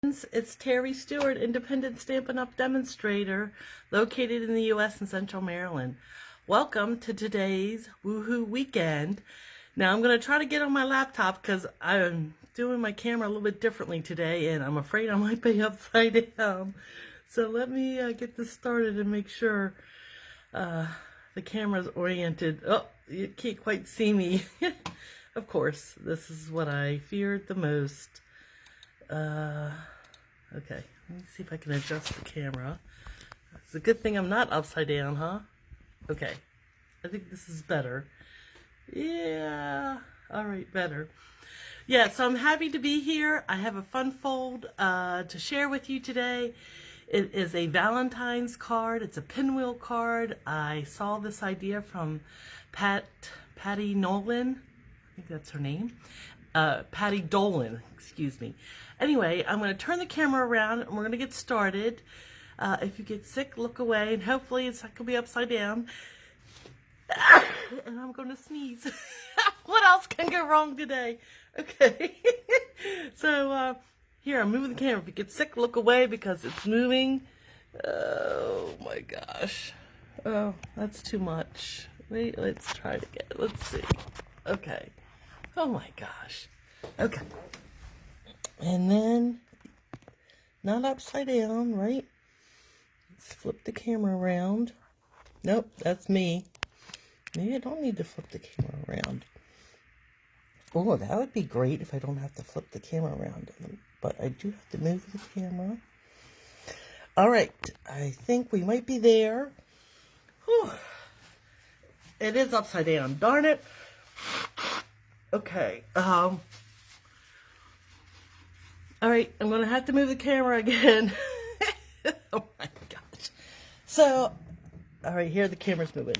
It's Terry Stewart, independent Stampin' Up demonstrator, located in the U.S. and Central Maryland. Welcome to today's Woohoo Weekend. Now I'm going to try to get on my laptop because I'm doing my camera a little bit differently today, and I'm afraid I might be upside down. So let me get this started and make sure the camera's oriented. Oh, you can't quite see me. Of course, this is what I feared the most. Okay, let me see if I can adjust the camera. It's a good thing I'm not upside down, huh? Okay, I think this is better. Yeah, all right, better. Yeah, so I'm happy to be here. I have a fun fold to share with you today. It is a Valentine's card. It's a pinwheel card. I saw this idea from Patty Nolan. I think that's her name. Patty Dolan, excuse me. Anyway, I'm going to turn the camera around and we're going to get started. If you get sick, look away, and hopefully it's not going to be upside down. And I'm going to sneeze. What else can go wrong today? Okay. So, here, I'm moving the camera. If you get sick, look away because it's moving. Oh my gosh. Oh, that's too much. Wait, let's try it again. Let's see. Okay. Oh my gosh. Okay. And then, not upside down, right? Let's flip the camera around. Nope, that's me. Maybe I don't need to flip the camera around. Oh, that would be great if I don't have to flip the camera around. But I do have to move the camera. All right, I think we might be there. Whew. It is upside down, darn it. Okay, all right, I'm going to have to move the camera again. Oh my gosh. So, all right, here the camera's moving.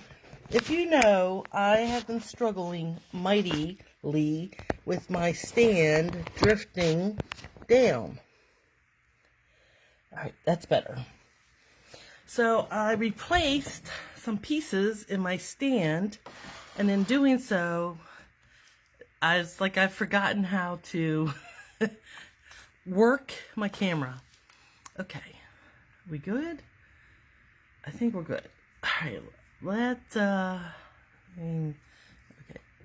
If you know, I have been struggling mightily with my stand drifting down. All right, that's better. So I replaced some pieces in my stand, and in doing so, I've forgotten how to work my camera. Okay, we good? I think we're good. All right, let's okay,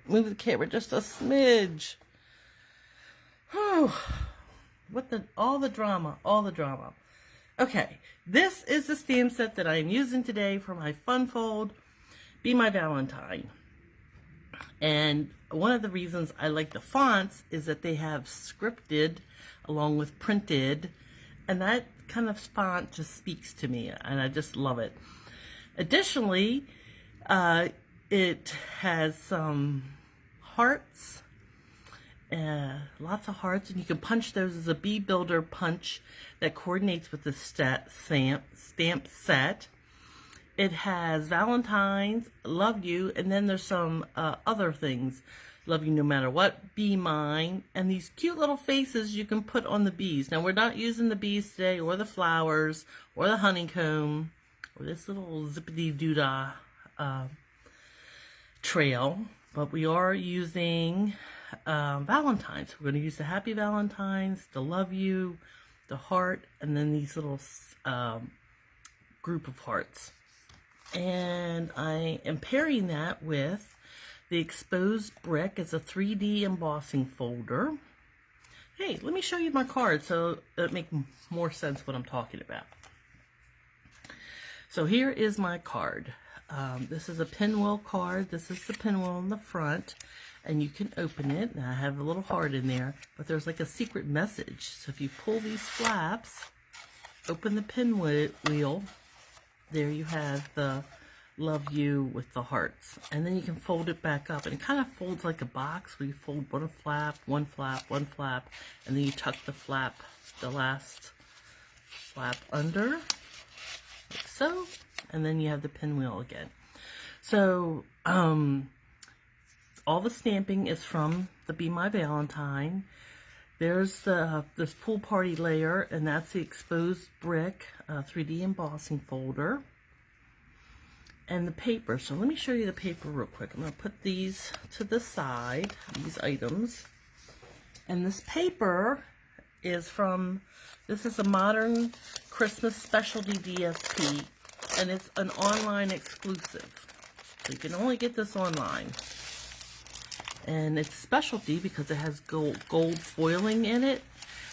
move the camera just a smidge. Whew. All the drama. Okay, this is the stamp set that I'm using today for my fun fold, Be My Valentine. And one of the reasons I like the fonts is that they have scripted along with printed, and that kind of font just speaks to me, and I just love it. Additionally, it has some hearts, lots of hearts, and you can punch those as a bee builder punch that coordinates with the stamp set. It has Valentine's, love you, and then there's some other things. Love you no matter what, be mine, and these cute little faces you can put on the bees. Now, we're not using the bees today, or the flowers, or the honeycomb, or this little zippity-doo-dah trail, but we are using Valentine's. We're going to use the Happy Valentine's, the love you, the heart, and then these little group of hearts. And I am pairing that with the exposed brick as a 3D embossing folder. Hey, let me show you my card so it'll make more sense what I'm talking about. So here is my card. This is a pinwheel card. This is the pinwheel in the front, and you can open it. Now I have a little heart in there, but there's like a secret message. So if you pull these flaps, open the pinwheel, there you have the love you with the hearts, and then you can fold it back up, and it kind of folds like a box where you fold one flap, and then you tuck the last flap under, like so, and then you have the pinwheel again. So all the stamping is from the Be My Valentine. There's this pool party layer, and that's the exposed brick 3D embossing folder. And the paper. So let me show you the paper real quick. I'm going to put these to the side, these items. And this paper is from, this is a Modern Christmas Specialty DSP, and it's an online exclusive. So you can only get this online. And it's specialty because it has gold foiling in it.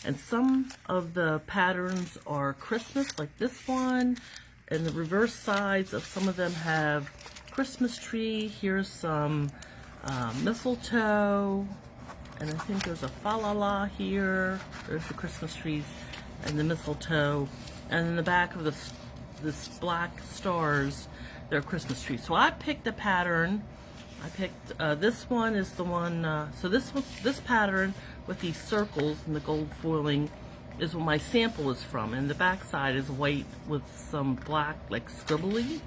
And some of the patterns are Christmas, like this one. And the reverse sides of some of them have Christmas tree. Here's some mistletoe. And I think there's a fa-la-la here. There's the Christmas trees and the mistletoe. And in the back of this black stars, they're Christmas trees. So I picked a pattern. I picked, this one is the one, so this pattern with these circles and the gold foiling is what my sample is from. And the back side is white with some black, like scribbly.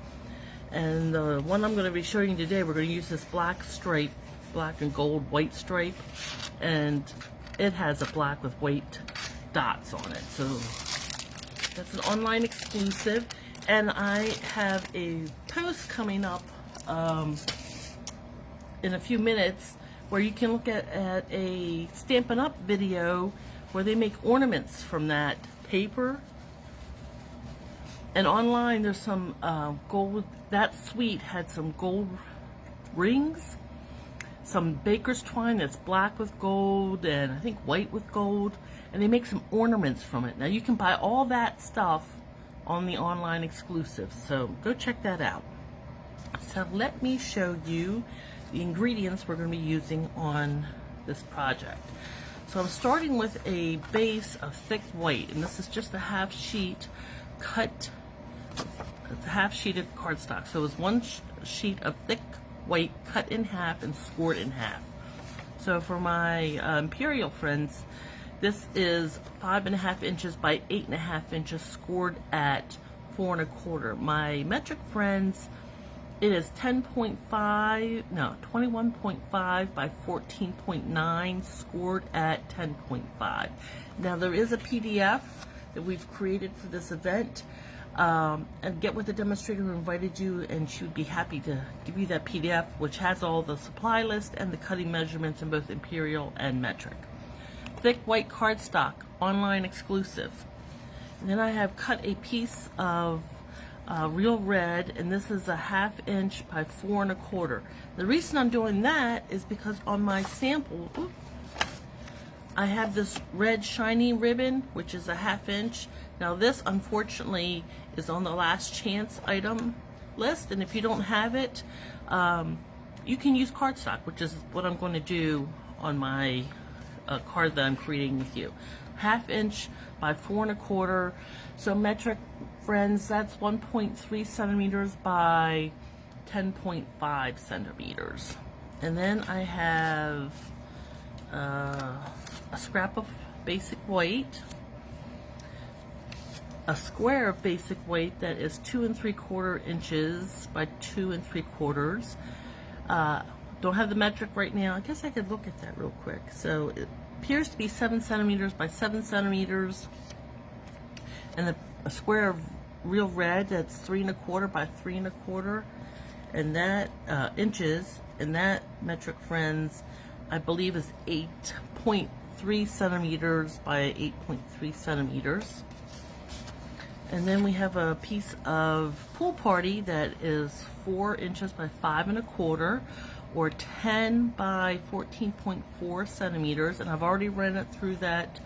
And the one I'm going to be showing you today, we're going to use this black stripe, black and gold white stripe. And it has a black with white dots on it. So that's an online exclusive. And I have a post coming up in a few minutes where you can look at a Stampin' Up video where they make ornaments from that paper. And online there's some gold, that suite had some gold rings, some baker's twine that's black with gold and I think white with gold, and they make some ornaments from it. Now you can buy all that stuff on the online exclusive, so go check that out. So let me show you the ingredients we're going to be using on this project. So I'm starting with a base of thick white, and this is just a half sheet cut. It's a half sheet of cardstock. So it's one sheet of thick white cut in half and scored in half. So for my Imperial friends, this is 5.5 inches by 8.5 inches, scored at 4 1/4. My metric friends, it is 21.5 by 14.9, scored at 10.5. Now there is a PDF that we've created for this event. And get with the demonstrator who invited you, and she would be happy to give you that PDF, which has all the supply list and the cutting measurements in both Imperial and metric. Thick white cardstock, online exclusive. And then I have cut a piece of real red, and this is a 1/2 inch by 4 1/4. The reason I'm doing that is because on my sample, I have this red shiny ribbon, which is a 1/2 inch. Now this, unfortunately, is on the last chance item list, and if you don't have it, you can use cardstock, which is what I'm going to do on my card that I'm creating with you. 1/2 inch by 4 1/4. So metric friends, that's 1.3 centimeters by 10.5 centimeters. And then I have a scrap of basic white, a square of basic white that is 2 3/4 inches by 2 3/4. Don't have the metric right now. I guess I could look at that real quick. So it appears to be 7 centimeters by 7 centimeters. And a square of real red that's 3 1/4 by 3 1/4. And that inches, and that metric friends, I believe is 8.3 centimeters by 8.3 centimeters. And then we have a piece of Pool Party that is 4 inches by 5 1/4, or 10 by 14.4 centimeters. And I've already run it through that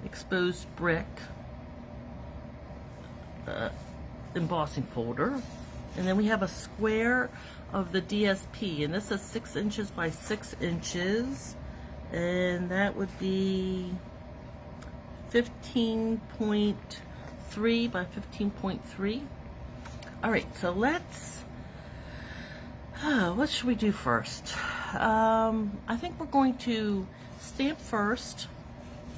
exposed brick embossing folder. And then we have a square of the DSP, and this is 6 inches by 6 inches, and that would be 15.3 by 15.3. All right, so let's, what should we do first? I think we're going to stamp first,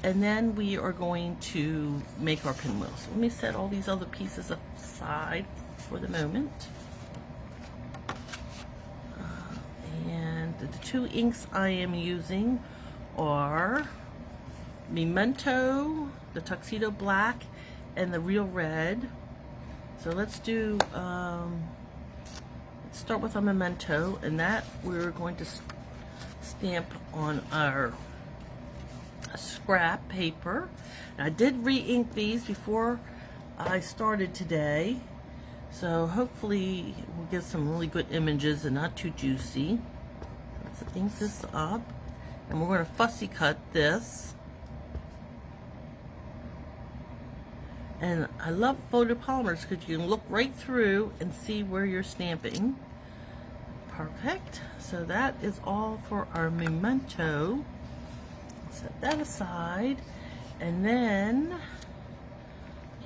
and then we are going to make our pinwheel. So let me set all these other pieces aside for the moment. And the two inks I am using are Memento, the Tuxedo Black, and the Real Red. So let's do, let's start with a Memento, and that we're going to stamp on our scrap paper. And I did re-ink these before I started today, so hopefully we'll get some really good images and not too juicy. Let's ink this up, and we're going to fussy cut this. And I love photopolymers because you can look right through and see where you're stamping. Perfect. So that is all for our memento. Set that aside. And then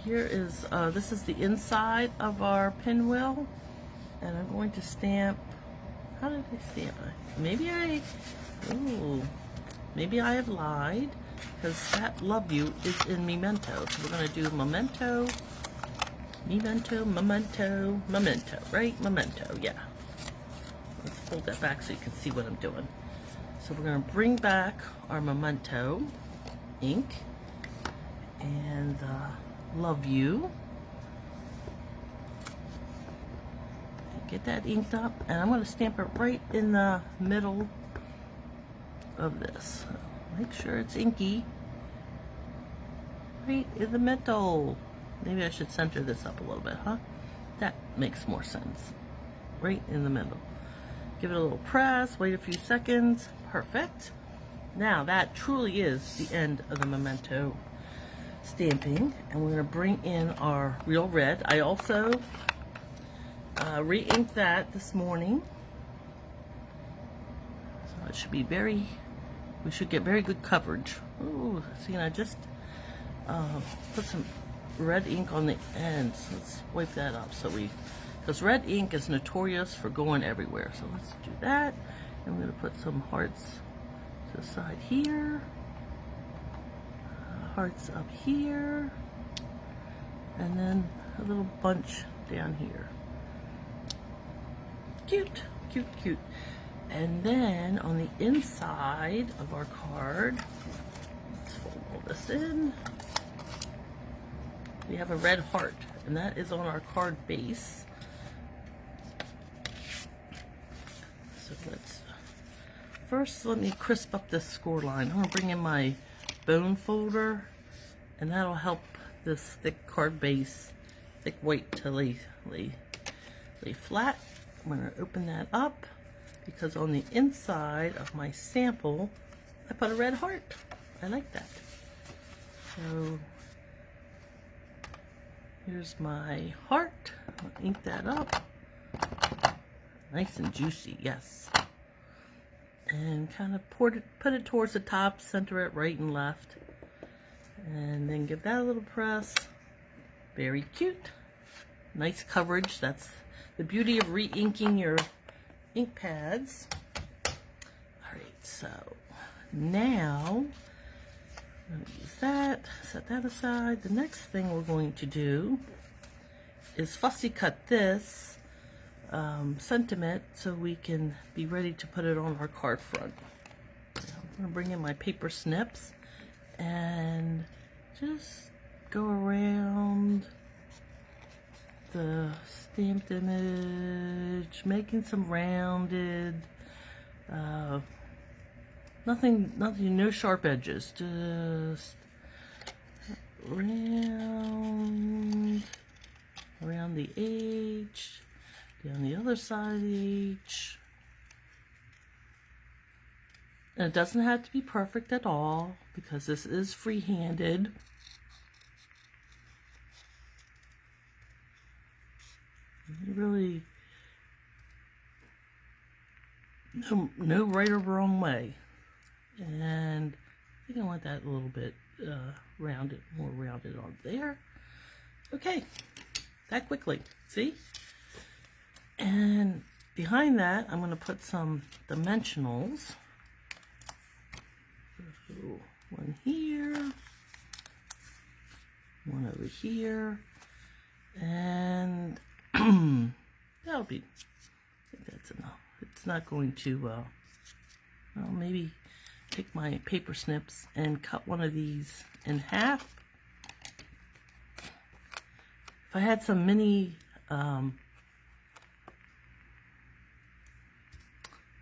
here is, this is the inside of our pinwheel. And I'm going to stamp, how did I stamp it? Maybe I have lied, because that love you is in memento. So we're going to do memento, right? Memento, yeah. Let's fold that back so you can see what I'm doing. So we're going to bring back our memento ink and love you. Get that inked up, and I'm going to stamp it right in the middle of this. So make sure it's inky right in the middle. Maybe I should center this up a little bit, huh? That makes more sense. Right in the middle. Give it a little press, wait a few seconds. Perfect. Now that truly is the end of the memento stamping, and we're going to bring in our real red. I also re-inked that this morning, so it should be we should get very good coverage. Ooh, see, I just put some red ink on the ends. Let's wipe that up because red ink is notorious for going everywhere. So let's do that, and we're going to put some hearts to the side here, hearts up here, and then a little bunch down here. Cute, cute, cute. And then on the inside of our card, let's fold all this in. We have a red heart, and that is on our card base. So let me crisp up this score line. I'm gonna bring in my bone folder, and that'll help this thick card base, thick white, to lay flat. I'm going to open that up because on the inside of my sample, I put a red heart. I like that. So here's my heart. I'll ink that up. Nice and juicy, yes. And kind of put it towards the top, center it right and left. And then give that a little press. Very cute. Nice coverage. That's the beauty of re-inking your ink pads. Alright, so now I'm going to use that, set that aside. The next thing we're going to do is fussy cut this sentiment so we can be ready to put it on our card front. So I'm going to bring in my paper snips and just go around the stamped image, making some rounded, nothing, no sharp edges, just around the H, down the other side of the H. And it doesn't have to be perfect at all because this is free-handed. Really, no right or wrong way. And I think I want that a little bit rounded, more rounded on there. Okay, that quickly, see? And behind that, I'm going to put some dimensionals. So one here, one over here, and that'll be, I think that's enough. It's not going to, well, maybe take my paper snips and cut one of these in half. If I had some mini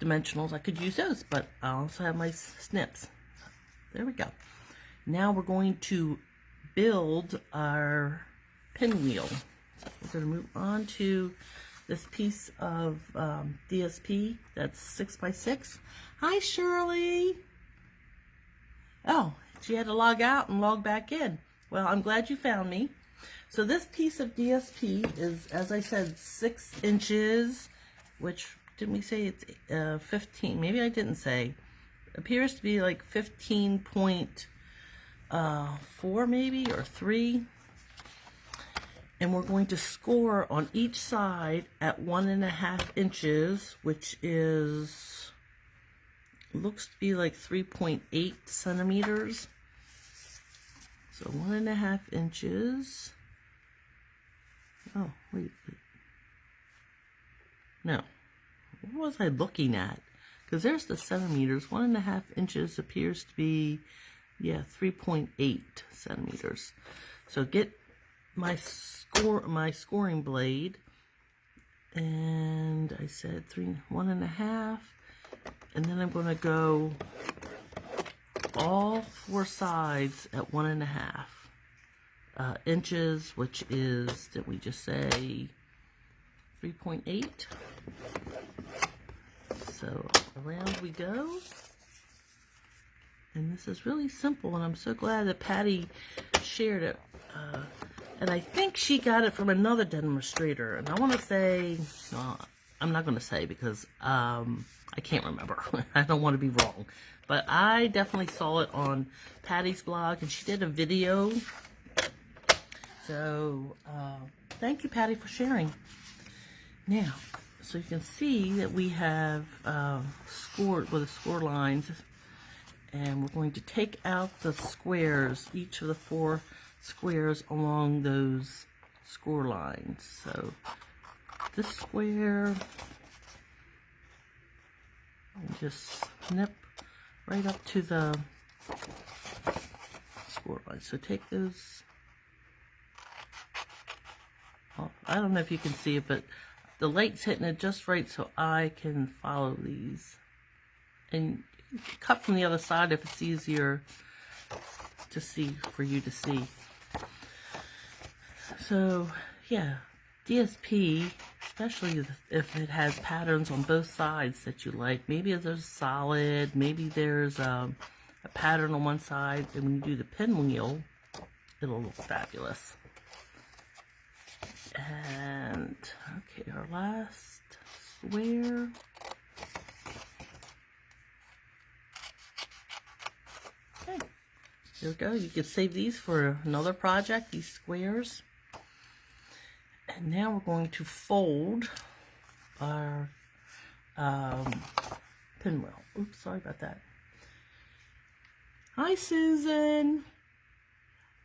dimensionals, I could use those, but I also have my snips. There we go. Now we're going to build our pinwheel. We're going to move on to this piece of DSP that's 6x6. Hi, Shirley. Oh, she had to log out and log back in. Well, I'm glad you found me. So this piece of DSP is, as I said, 6 inches, which, didn't we say it's 15? Maybe I didn't say. Appears to be like 15.4 maybe, or 3. And we're going to score on each side at 1.5 inches, which is, looks to be like 3.8 centimeters. So 1.5 inches. Oh, wait. No. What was I looking at? Because there's the centimeters. 1.5 inches appears to be, yeah, 3.8 centimeters. So get my scoring blade, and I said 1.5, and then I'm going to go all 4 sides at 1.5 inches, which is, did we just say 3.8? So around we go. And this is really simple, and I'm so glad that Patty shared it. And I think she got it from another demonstrator. And I want to say, no, I'm not going to say because I can't remember. I don't want to be wrong. But I definitely saw it on Patty's blog, and she did a video. So thank you, Patty, for sharing. Now, so you can see that we have scored with the score lines. And we're going to take out the squares, each of the 4 squares along those score lines. So this square, and just snip right up to the score line. So take those, oh, I don't know if you can see it, but the light's hitting it just right so I can follow these. And cut from the other side if it's easier to see, for you to see. So yeah, DSP, especially if it has patterns on both sides that you like. Maybe there's solid, maybe there's a pattern on one side, and when you do the pinwheel, it'll look fabulous. And okay, our last square. Okay, there we go. You can save these for another project, these squares. And now we're going to fold our pinwheel. Oops, sorry about that. Hi, Susan.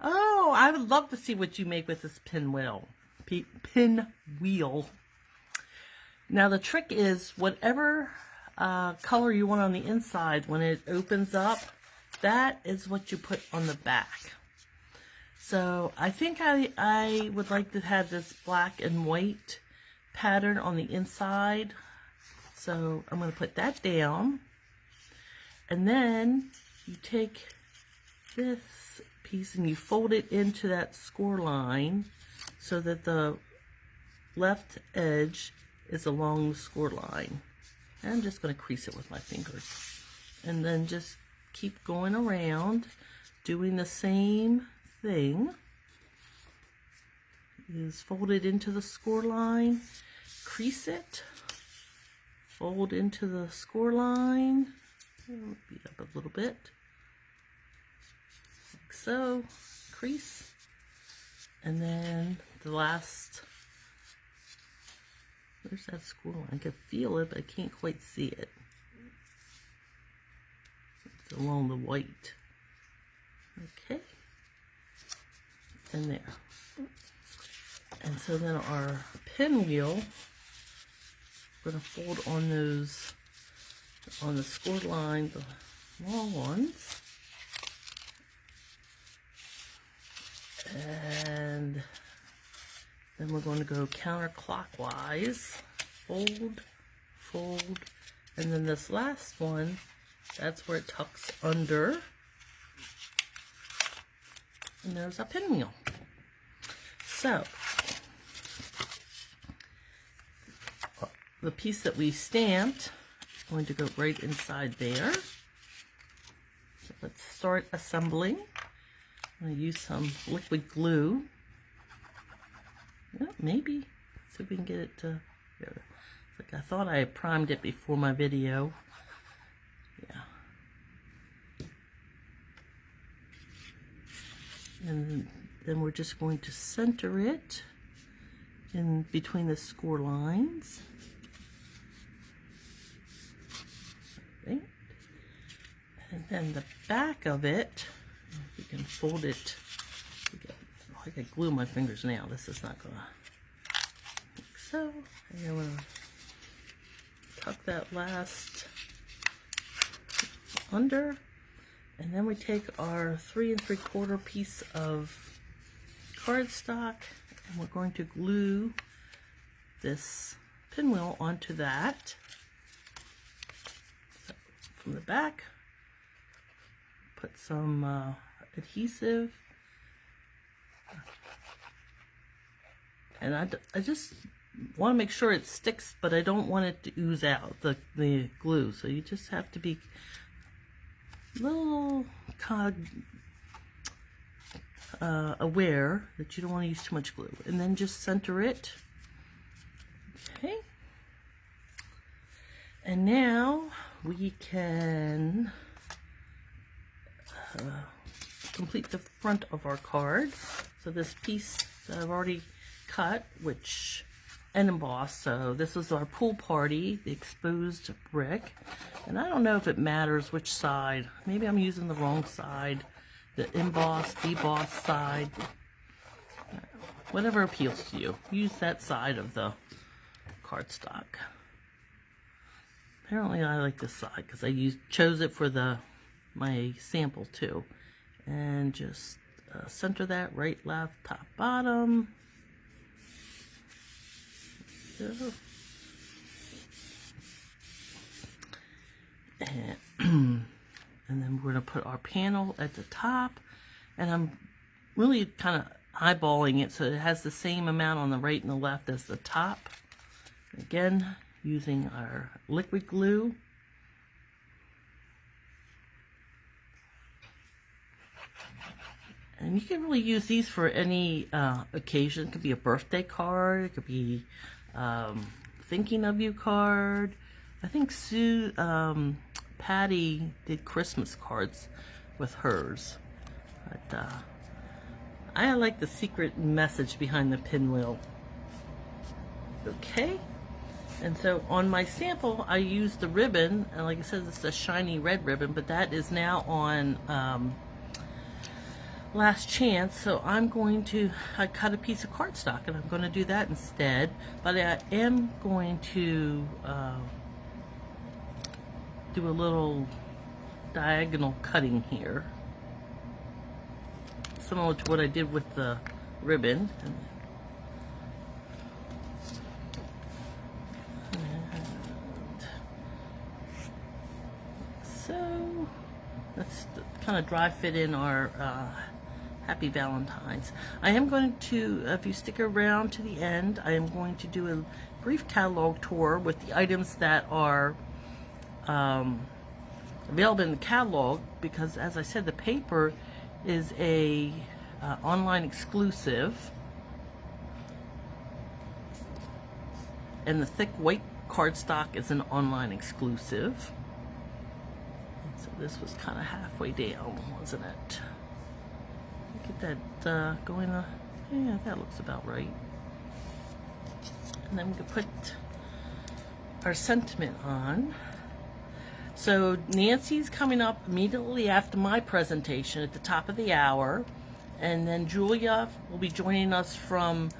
Oh, I would love to see what you make with this pinwheel. Pinwheel. Now the trick is whatever color you want on the inside, when it opens up, that is what you put on the back. So I think I would like to have this black and white pattern on the inside. So I'm going to put that down. And then you take this piece and you fold it into that score line so that the left edge is along the score line. And I'm just going to crease it with my fingers. And then just keep going around doing the same thing. Is fold it into the score line, crease it, fold into the score line, beat up a little bit, like so, crease, and then the last, where's that score line? I can feel it, but I can't quite see it. It's along the white. Okay. And there. And so then our pinwheel, we're going to fold on those, on the scored line, the long ones. And then we're going to go counterclockwise, fold, fold, and then this last one, that's where it tucks under. And there's a pinwheel. So, the piece that we stamped is going to go right inside there. So let's start assembling. I'm going to use some liquid glue. Yeah, maybe. See if we can get it to... There. It's like I thought I had primed it before my video. Yeah. And then we're just going to center it in between the score lines. Right. And then the back of it, we can fold it. I could glue my fingers now. This is not gonna. Like so. And I'm gonna tuck that last under. And then we take our 3 3/4 piece of cardstock and we're going to glue this pinwheel onto that. So from the back, put some adhesive. And I just want to make sure it sticks, but I don't want it to ooze out, the glue. So you just have to be little aware that you don't want to use too much glue, and then just center it. Okay, and now we can complete the front of our card. So this piece that I've already cut, and embossed. So this is our pool party, the exposed brick. And I don't know if it matters which side. Maybe I'm using the wrong side. The embossed, debossed side. Whatever appeals to you. Use that side of the cardstock. Apparently I like this side because I chose it for my sample too. And just center that right, left, top, bottom. And then we're going to put our panel at the top, and I'm really kind of eyeballing it so it has the same amount on the right and the left as the top. Again, using our liquid glue. And you can really use these for any occasion. It could be a birthday card, it could be thinking of you card. I think Patty did Christmas cards with hers. But I like the secret message behind the pinwheel. Okay, and so on my sample I used the ribbon, and like I said, it's a shiny red ribbon, but that is now on last chance. So I cut a piece of cardstock and I'm going to do that instead, but I am going to do a little diagonal cutting here, similar to what I did with the ribbon. And so let's kind of dry fit in our Happy Valentines. I am going to, if you stick around to the end, I am going to do a brief catalog tour with the items that are available in the catalog, because as I said, the paper is a online exclusive, and the thick white cardstock is an online exclusive. So this was kind of halfway down, wasn't it? Get that going. Yeah, that looks about right. And then we can put our sentiment on. So Nancy's coming up immediately after my presentation at the top of the hour, and then Julia will be joining us from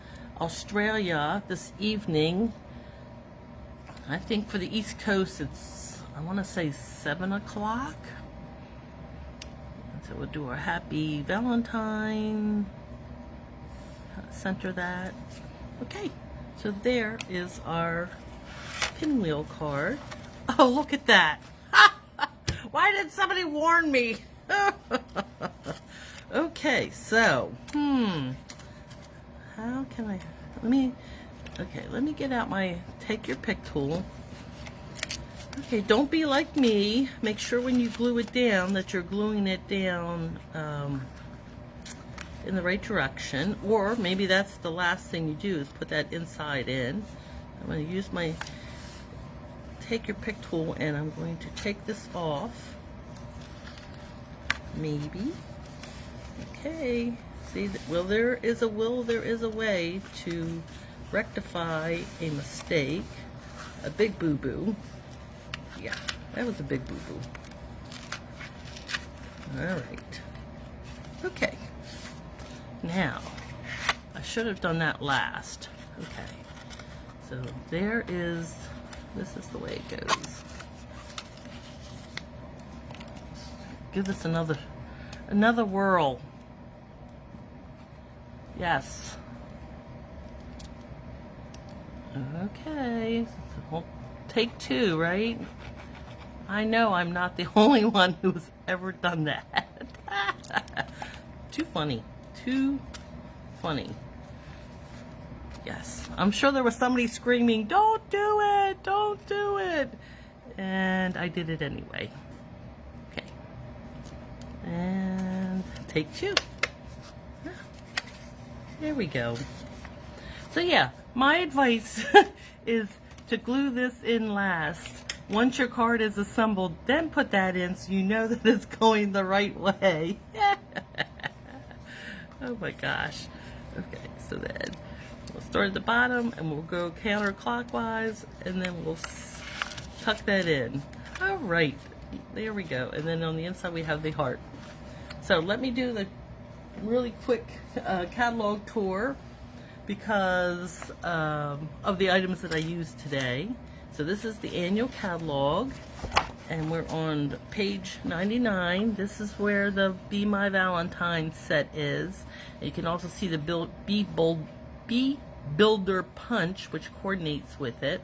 Australia this evening. I think for the East Coast it's, I want to say 7 o'clock. So we'll do our Happy Valentine, center that. Okay, so there is our pinwheel card. Oh, look at that. Why didn't somebody warn me? Okay, so, how can I, let me get out my take your pick tool. Okay, don't be like me. Make sure when you glue it down that you're gluing it down in the right direction, or maybe that's the last thing you do is put that inside in. I'm going to use my take your pick tool and I'm going to take this off. Maybe. Okay. See, well, there is a way to rectify a mistake. A big boo-boo. Yeah, that was a big boo-boo. Alright. Okay. Now, I should have done that last. Okay. So this is the way it goes. Give this another whirl. Yes. Okay. Well, take two, right? I know I'm not the only one who's ever done that. Too funny. Too funny. Yes. I'm sure there was somebody screaming, "Don't do it! Don't do it!" And I did it anyway. Okay. And take two. There we go. So yeah, my advice is to glue this in last. Once your card is assembled, then put that in so you know that it's going the right way. Oh my gosh. Okay, so then we'll start at the bottom and we'll go counterclockwise and then we'll tuck that in. All right, there we go. And then on the inside we have the heart. So let me do the really quick catalog tour because of the items that I used today. So this is the annual catalog, and we're on page 99. This is where the Bee My Valentine set is. And you can also see the Bee Builder punch, which coordinates with it.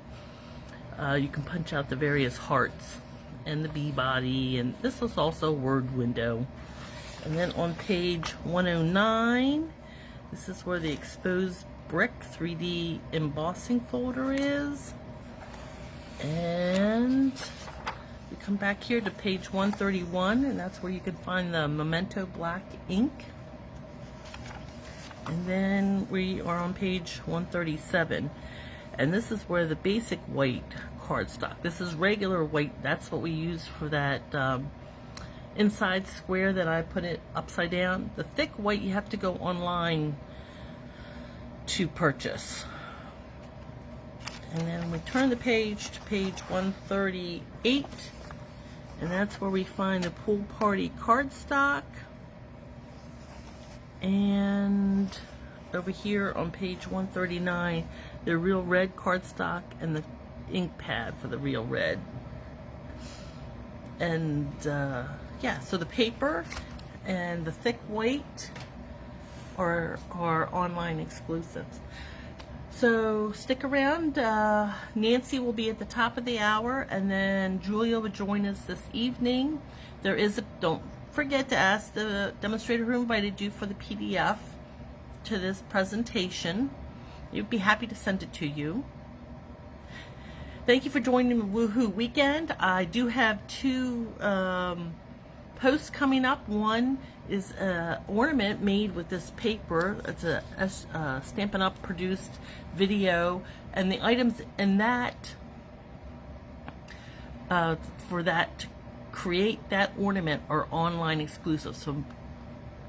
You can punch out the various hearts and the bee body, and this is also a word window. And then on page 109, this is where the exposed brick 3D embossing folder is. And we come back here to page 131, and that's where you can find the Memento black ink. And then we are on page 137, and this is where the basic white cardstock. This is regular white. That's what we use for that inside square that I put it upside down. The thick white you have to go online to purchase. And then we turn the page to page 138, and that's where we find the pool party cardstock. And over here on page 139, the real red cardstock and the ink pad for the real red. And yeah, so the paper and the thick white are online exclusives. So stick around. Nancy will be at the top of the hour, and then Julia will join us this evening. Don't forget to ask the demonstrator who invited you for the PDF to this presentation. You'd be happy to send it to you. Thank you for joining the Woohoo Weekend. I do have two posts coming up. One is an ornament made with this paper. It's a Stampin' Up produced video, and the items in that for that to create that ornament are online exclusive. So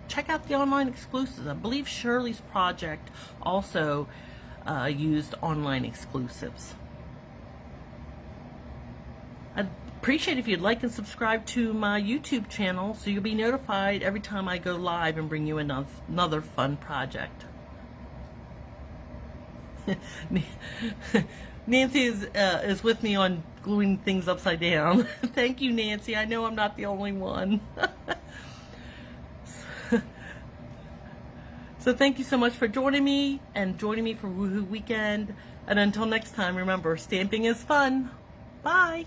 check out the online exclusives. I believe Shirley's project also used online exclusives. I'd appreciate if you'd like and subscribe to my YouTube channel so you'll be notified every time I go live and bring you another fun project. Nancy is with me on gluing things upside down. Thank you, Nancy. I know I'm not the only one. So thank you so much for joining me for Woohoo Weekend. And until next time, remember, stamping is fun. Bye.